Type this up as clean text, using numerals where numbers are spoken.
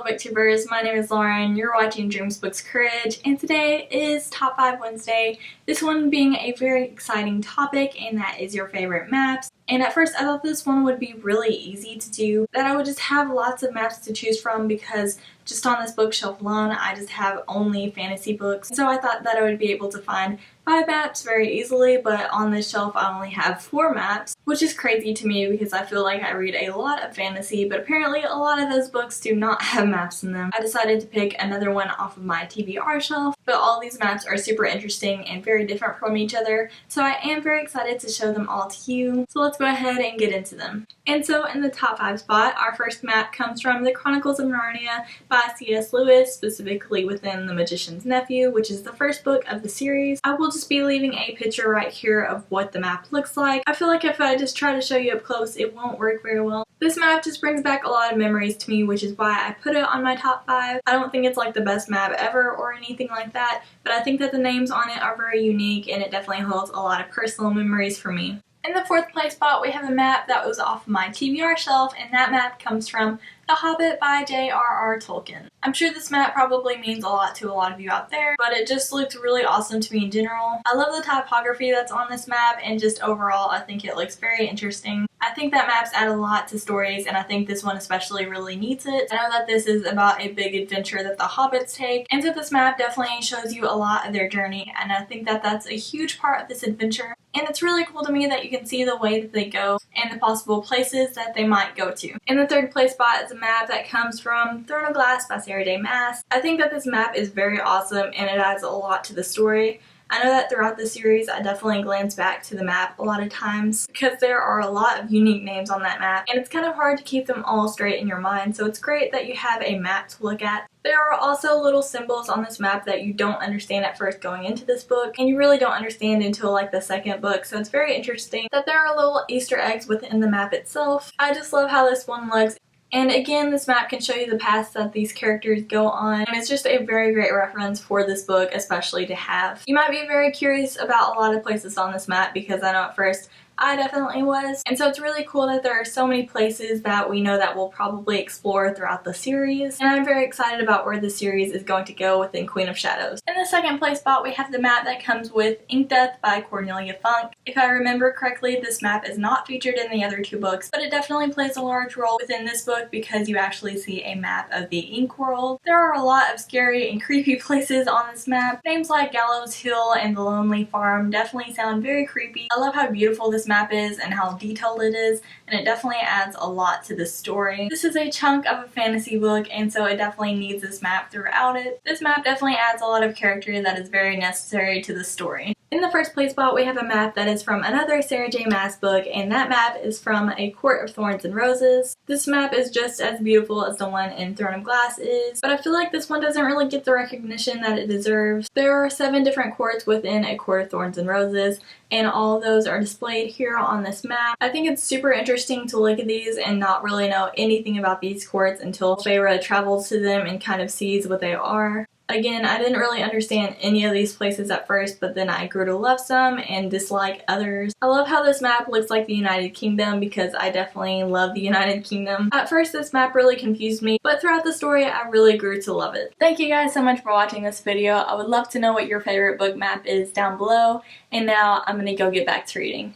booktubers, my name is Lauren, you're watching Dreams Books Courage, and today is Top 5 Wednesday, this one being a very exciting topic, and that is your favorite maps. And at first I thought this one would be really easy to do, that I would just have lots of maps to choose from because just on this bookshelf alone I just have only fantasy books. So I thought that I would be able to find 5 maps very easily, but on this shelf I only have 4 maps, which is crazy to me because I feel like I read a lot of fantasy, but apparently a lot of those books do not have maps in them. I decided to pick another one off of my TBR shelf, but all these maps are super interesting and very different from each other, so I am very excited to show them all to you. So let's go ahead and get into them. And so in the top 5 spot, our first map comes from The Chronicles of Narnia by C.S. Lewis, specifically within The Magician's Nephew, which is the first book of the series. I will just be leaving a picture right here of what the map looks like. I feel like if I just try to show you up close, it won't work very well. This map just brings back a lot of memories to me, which is why I put it on my top 5. I don't think it's like the best map ever or anything like that, but I think that the names on it are very unique and it definitely holds a lot of personal memories for me. In the 4th place spot, we have a map that was off my TBR shelf, and that map comes from The Hobbit by J.R.R. Tolkien. I'm sure this map probably means a lot to a lot of you out there, but it just looked really awesome to me in general. I love the typography that's on this map, and just overall I think it looks very interesting. I think that maps add a lot to stories, and I think this one especially really needs it. I know that this is about a big adventure that the hobbits take, and so this map definitely shows you a lot of their journey, and I think that that's a huge part of this adventure. And it's really cool to me that you can see the way that they go and the possible places that they might go to. In the 3rd place spot is a map that comes from Throne of Glass by Sarah J. Maas. I think that this map is very awesome and it adds a lot to the story. I know that throughout the series I definitely glance back to the map a lot of times because there are a lot of unique names on that map and it's kind of hard to keep them all straight in your mind, so it's great that you have a map to look at. There are also little symbols on this map that you don't understand at first going into this book, and you really don't understand until like the 2nd book, so it's very interesting that there are little Easter eggs within the map itself. I just love how this one looks. And again, this map can show you the paths that these characters go on, and it's just a very great reference for this book, especially to have. You might be very curious about a lot of places on this map because I know at first I definitely was, and so it's really cool that there are so many places that we know that we'll probably explore throughout the series, and I'm very excited about where the series is going to go within Queen of Shadows. In the 2nd place spot, we have the map that comes with Ink Death by Cornelia Funk. If I remember correctly, this map is not featured in the other 2 books, but it definitely plays a large role within this book because you actually see a map of the ink world. There are a lot of scary and creepy places on this map. Names like Gallows Hill and the Lonely Farm definitely sound very creepy. I love how beautiful this map is and how detailed it is, and it definitely adds a lot to the story. This is a chunk of a fantasy book, and so it definitely needs this map throughout it. This map definitely adds a lot of character that is very necessary to the story. In the 1st place spot, we have a map that is from another Sarah J. Maas book, and that map is from A Court of Thorns and Roses. This map is just as beautiful as the one in Throne of Glass is, but I feel like this one doesn't really get the recognition that it deserves. There are 7 different courts within A Court of Thorns and Roses, and all of those are displayed here on this map. I think it's super interesting to look at these and not really know anything about these courts until Feyre travels to them and kind of sees what they are. Again, I didn't really understand any of these places at first, but then I grew to love some and dislike others. I love how this map looks like the United Kingdom because I definitely love the United Kingdom. At first this map really confused me, but throughout the story I really grew to love it. Thank you guys so much for watching this video. I would love to know what your favorite book map is down below, and now I'm gonna go get back to reading.